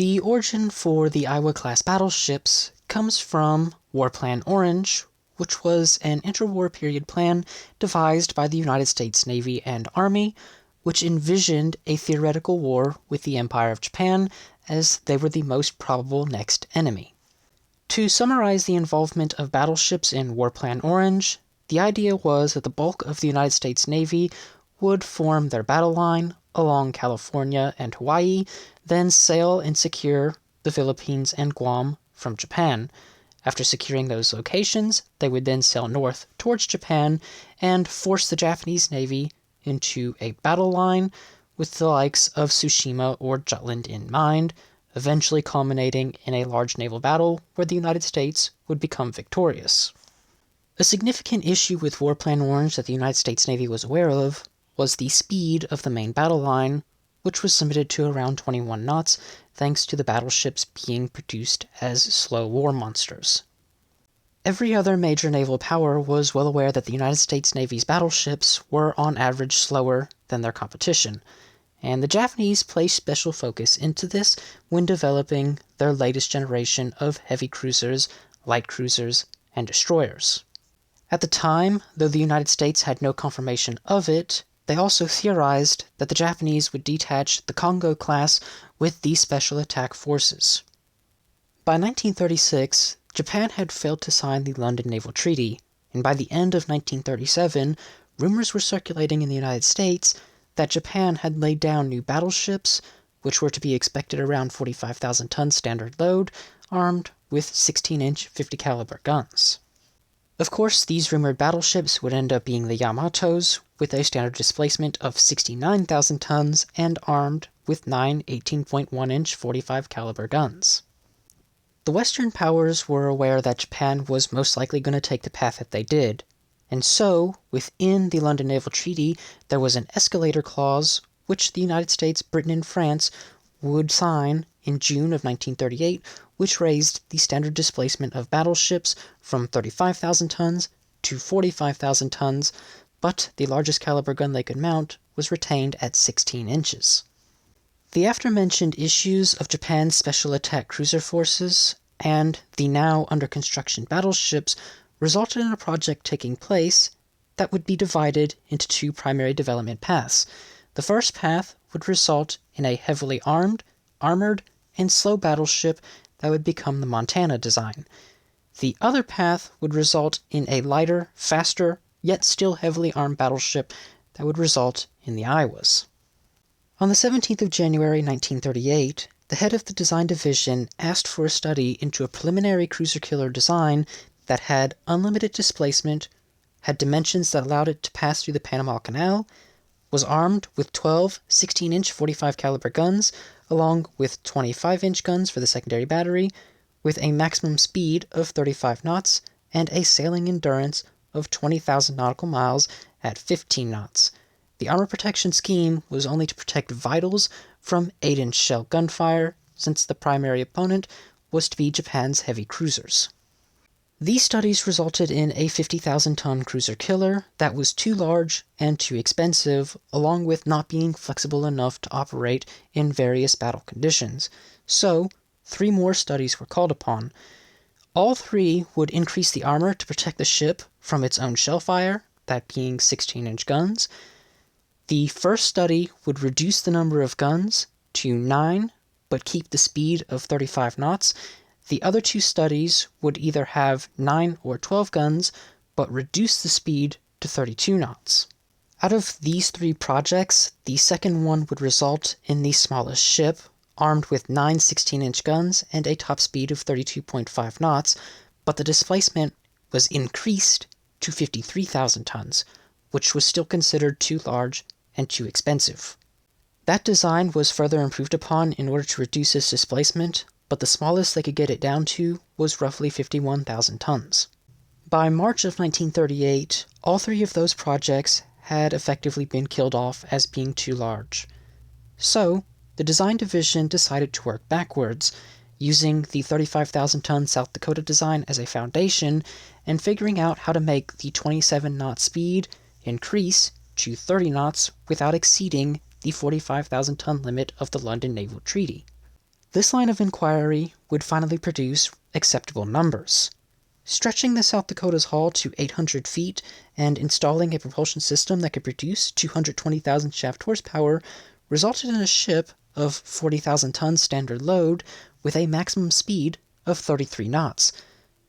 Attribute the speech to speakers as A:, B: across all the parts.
A: The origin for the Iowa-class battleships comes from War Plan Orange, which was an interwar period plan devised by the United States Navy and Army, which envisioned a theoretical war with the Empire of Japan as they were the most probable next enemy. To summarize the involvement of battleships in War Plan Orange, the idea was that the bulk of the United States Navy would form their battle line along California and Hawaii, then sail and secure the Philippines and Guam from Japan. After securing those locations, they would then sail north towards Japan and force the Japanese Navy into a battle line with the likes of Tsushima or Jutland in mind, eventually culminating in a large naval battle where the United States would become victorious. A significant issue with War Plan Orange that the United States Navy was aware of was the speed of the main battle line, which was limited to around 21 knots thanks to the battleships being produced as slow war monsters. Every other major naval power was well aware that the United States Navy's battleships were on average slower than their competition, and the Japanese placed special focus into this when developing their latest generation of heavy cruisers, light cruisers, and destroyers. At the time, though the United States had no confirmation of it, they also theorized that the Japanese would detach the Kongo class with these special attack forces. By 1936, Japan had failed to sign the London Naval Treaty, and by the end of 1937, rumors were circulating in the United States that Japan had laid down new battleships, which were to be expected around 45,000 tons standard load, armed with 16-inch 50 caliber guns. Of course, these rumored battleships would end up being the Yamatos, with a standard displacement of 69,000 tons and armed with 9 18.1-inch 45 caliber guns. The Western powers were aware that Japan was most likely going to take the path that they did, and so, within the London Naval Treaty, there was an escalator clause which the United States, Britain, and France would sign in June of 1938, which raised the standard displacement of battleships from 35,000 tons to 45,000 tons, but the largest caliber gun they could mount was retained at 16 inches. The aforementioned issues of Japan's special attack cruiser forces and the now under construction battleships resulted in a project taking place that would be divided into two primary development paths. The first path would result in a heavily armed, armored, and slow battleship that would become the Montana design. The other path would result in a lighter, faster, yet still heavily armed battleship that would result in the Iowas. On the 17th of January 1938, the head of the design division asked for a study into a preliminary cruiser-killer design that had unlimited displacement, had dimensions that allowed it to pass through the Panama Canal, was armed with 12 16-inch 45 caliber guns, along with 25-inch guns for the secondary battery, with a maximum speed of 35 knots and a sailing endurance of 20,000 nautical miles at 15 knots. The armor protection scheme was only to protect vitals from 8-inch shell gunfire, since the primary opponent was to be Japan's heavy cruisers. These studies resulted in a 50,000-ton cruiser killer that was too large and too expensive, along with not being flexible enough to operate in various battle conditions. So, 3 more studies were called upon. All 3 would increase the armor to protect the ship from its own shell fire, that being 16-inch guns. The first study would reduce the number of guns to 9, but keep the speed of 35 knots. The other 2 studies would either have 9 or 12 guns, but reduce the speed to 32 knots. Out of these 3 projects, the second one would result in the smallest ship, armed with 9 16-inch guns and a top speed of 32.5 knots, but the displacement was increased to 53,000 tons, which was still considered too large and too expensive. That design was further improved upon in order to reduce its displacement, but the smallest they could get it down to was roughly 51,000 tons. By March of 1938, all 3 of those projects had effectively been killed off as being too large. So, the design division decided to work backwards, using the 35,000-ton South Dakota design as a foundation and figuring out how to make the 27-knot speed increase to 30 knots without exceeding the 45,000-ton limit of the London Naval Treaty. This line of inquiry would finally produce acceptable numbers. Stretching the South Dakota's hull to 800 feet and installing a propulsion system that could produce 220,000 shaft horsepower resulted in a ship of 40,000 tons standard load with a maximum speed of 33 knots.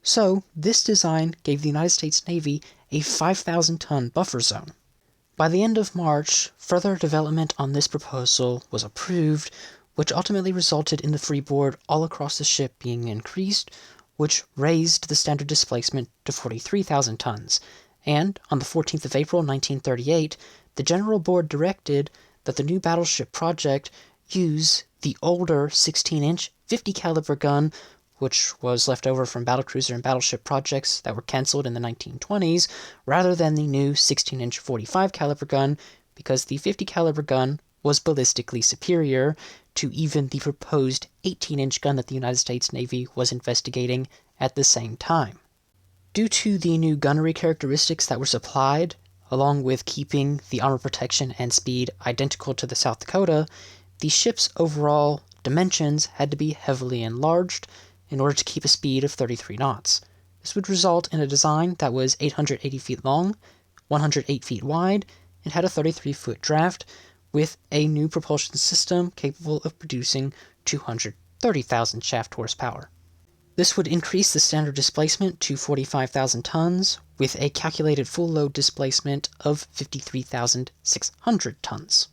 A: So, this design gave the United States Navy a 5,000-ton buffer zone. By the end of March, further development on this proposal was approved, which ultimately resulted in the freeboard all across the ship being increased, which raised the standard displacement to 43,000 tons. And on the 14th of April 1938, the General Board directed that the new battleship project use the older 16-inch 50 caliber gun, which was left over from battlecruiser and battleship projects that were canceled in the 1920s, rather than the new 16-inch 45 caliber gun, because the 50 caliber gun was ballistically superior to even the proposed 18-inch gun that the United States Navy was investigating at the same time. Due to the new gunnery characteristics that were supplied, along with keeping the armor protection and speed identical to the South Dakota, the ship's overall dimensions had to be heavily enlarged in order to keep a speed of 33 knots. This would result in a design that was 880 feet long, 108 feet wide, and had a 33-foot draft, with a new propulsion system capable of producing 230,000 shaft horsepower. This would increase the standard displacement to 45,000 tons, with a calculated full load displacement of 53,600 tons.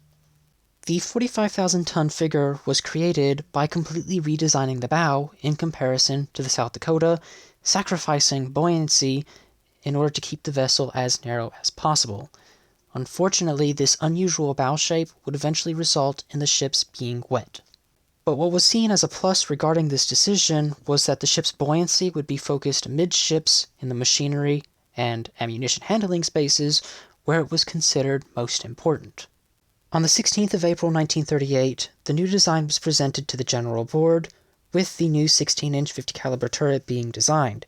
A: The 45,000-ton figure was created by completely redesigning the bow in comparison to the South Dakota, sacrificing buoyancy in order to keep the vessel as narrow as possible. Unfortunately, this unusual bow shape would eventually result in the ships being wet. But what was seen as a plus regarding this decision was that the ship's buoyancy would be focused midships in the machinery and ammunition handling spaces where it was considered most important. On the 16th of April 1938, the new design was presented to the General Board, with the new 16-inch 50 caliber turret being designed.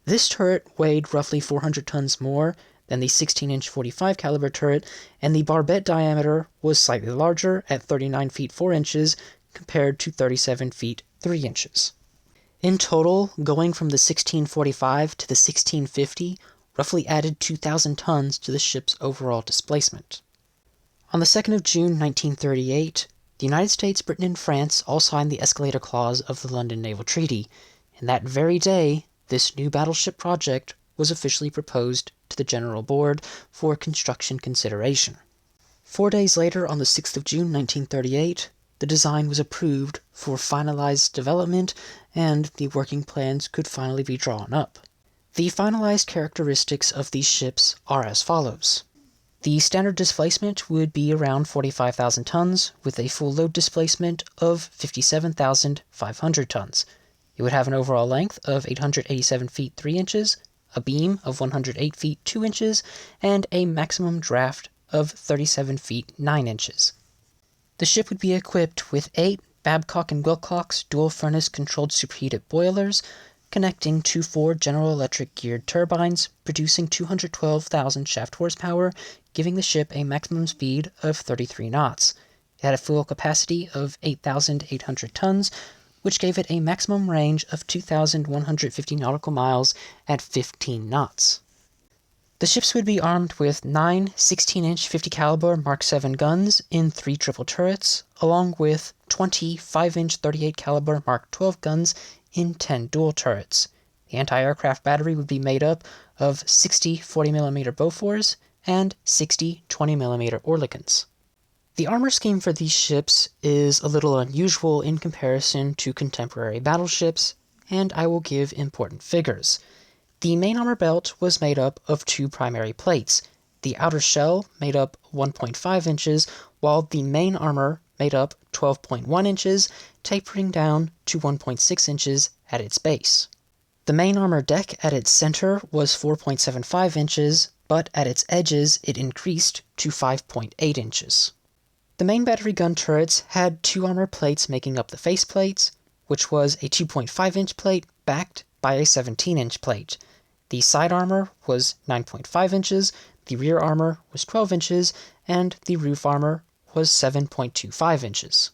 A: This turret weighed roughly 400 tons more than the 16-inch 45 caliber turret, and the barbette diameter was slightly larger at 39 feet 4 inches compared to 37 feet 3 inches. In total, going from the 1645 to the 1650 roughly added 2,000 tons to the ship's overall displacement. On the 2nd of June 1938, the United States, Britain, and France all signed the escalator clause of the London Naval Treaty, and that very day, this new battleship project was officially proposed to the General Board for construction consideration. 4 days later, on the 6th of June 1938, the design was approved for finalized development, and the working plans could finally be drawn up. The finalized characteristics of these ships are as follows. The standard displacement would be around 45,000 tons, with a full load displacement of 57,500 tons. It would have an overall length of 887 feet 3 inches, a beam of 108 feet 2 inches, and a maximum draft of 37 feet 9 inches. The ship would be equipped with 8 Babcock & Wilcox dual-furnace controlled superheated boilers, connecting to 4 General Electric geared turbines, producing 212,000 shaft horsepower, giving the ship a maximum speed of 33 knots. It had a fuel capacity of 8,800 tons, which gave it a maximum range of 2,150 nautical miles at 15 knots. The ships would be armed with 9 16-inch 50 caliber Mark VII guns in 3 triple turrets, along with 20 5-inch 38 caliber Mark XII guns in 10 dual turrets. The anti-aircraft battery would be made up of 60 40mm Bofors and 60 20mm Oerlikons. The armor scheme for these ships is a little unusual in comparison to contemporary battleships, and I will give important figures. The main armor belt was made up of 2 primary plates. The outer shell made up 1.5 inches, while the main armor made up 12.1 inches, tapering down to 1.6 inches at its base. The main armor deck at its center was 4.75 inches, but at its edges it increased to 5.8 inches. The main battery gun turrets had 2 armor plates making up the face plates, which was a 2.5-inch plate backed by a 17-inch plate. The side armor was 9.5 inches, the rear armor was 12 inches, and the roof armor was 7.25 inches.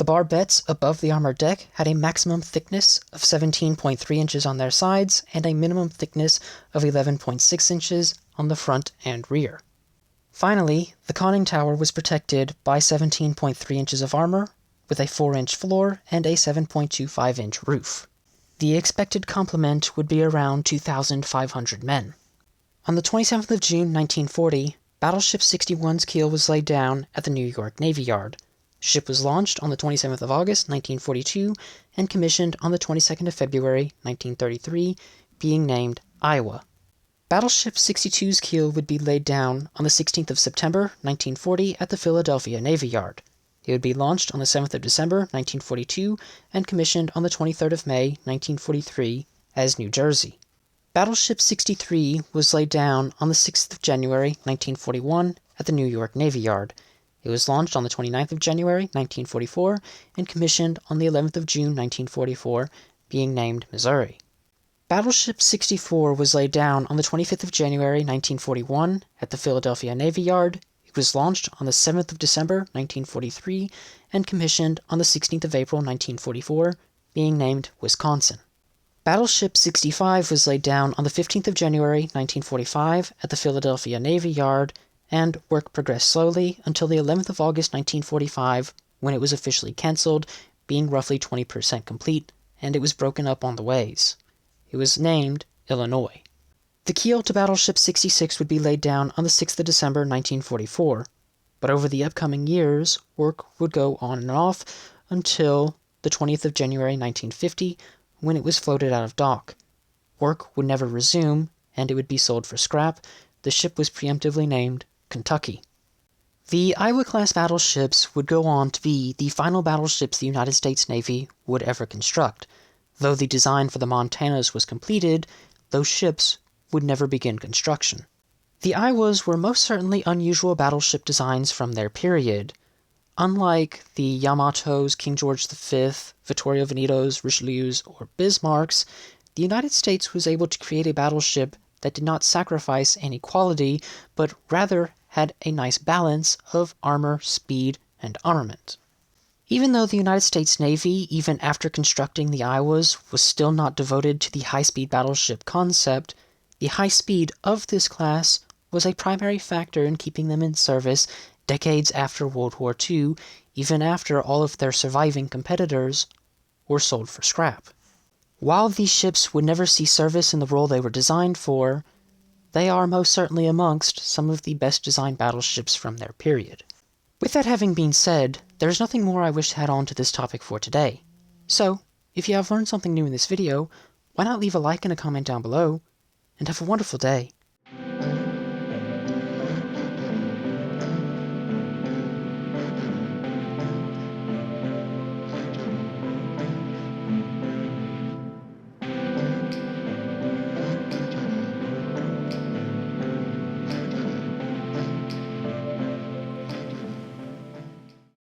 A: The barbettes above the armored deck had a maximum thickness of 17.3 inches on their sides and a minimum thickness of 11.6 inches on the front and rear. Finally, the conning tower was protected by 17.3 inches of armor, with a 4-inch floor and a 7.25-inch roof. The expected complement would be around 2,500 men. On the 27th of June 1940, Battleship 61's keel was laid down at the New York Navy Yard. The ship was launched on the 27th of August 1942 and commissioned on the 22nd of February 1933, being named Iowa. Battleship 62's keel would be laid down on the 16th of September 1940 at the Philadelphia Navy Yard. It would be launched on the 7th of December 1942 and commissioned on the 23rd of May 1943 as New Jersey. Battleship 63 was laid down on the 6th of January 1941 at the New York Navy Yard. It was launched on the 29th of January 1944 and commissioned on the 11th of June 1944, being named Missouri. Battleship 64 was laid down on the 25th of January 1941 at the Philadelphia Navy Yard. It was launched on the 7th of December 1943 and commissioned on the 16th of April 1944, being named Wisconsin. Battleship 65 was laid down on the 15th of January 1945 at the Philadelphia Navy Yard, and work progressed slowly until the 11th of August 1945, when it was officially cancelled, being roughly 20% complete, and it was broken up on the ways. It was named Illinois. The keel to Battleship 66 would be laid down on the 6th of December 1944, but over the upcoming years, work would go on and off until the 20th of January 1950, when it was floated out of dock. Work would never resume, and it would be sold for scrap. The ship was preemptively named Kentucky. The Iowa-class battleships would go on to be the final battleships the United States Navy would ever construct. Though the design for the Montanas was completed, those ships would never begin construction. The Iowas were most certainly unusual battleship designs from their period. Unlike the Yamatos, King George V, Vittorio Veneto's, Richelieu's, or Bismarck's, the United States was able to create a battleship that did not sacrifice any quality, but rather had a nice balance of armor, speed, and armament. Even though the United States Navy, even after constructing the Iowas, was still not devoted to the high-speed battleship concept, the high speed of this class was a primary factor in keeping them in service decades after World War II, even after all of their surviving competitors were sold for scrap. While these ships would never see service in the role they were designed for, they are most certainly amongst some of the best designed battleships from their period. With that having been said, there's nothing more I wish to add on to this topic for today. So, if you have learned something new in this video, why not leave a like and a comment down below, and have a wonderful day.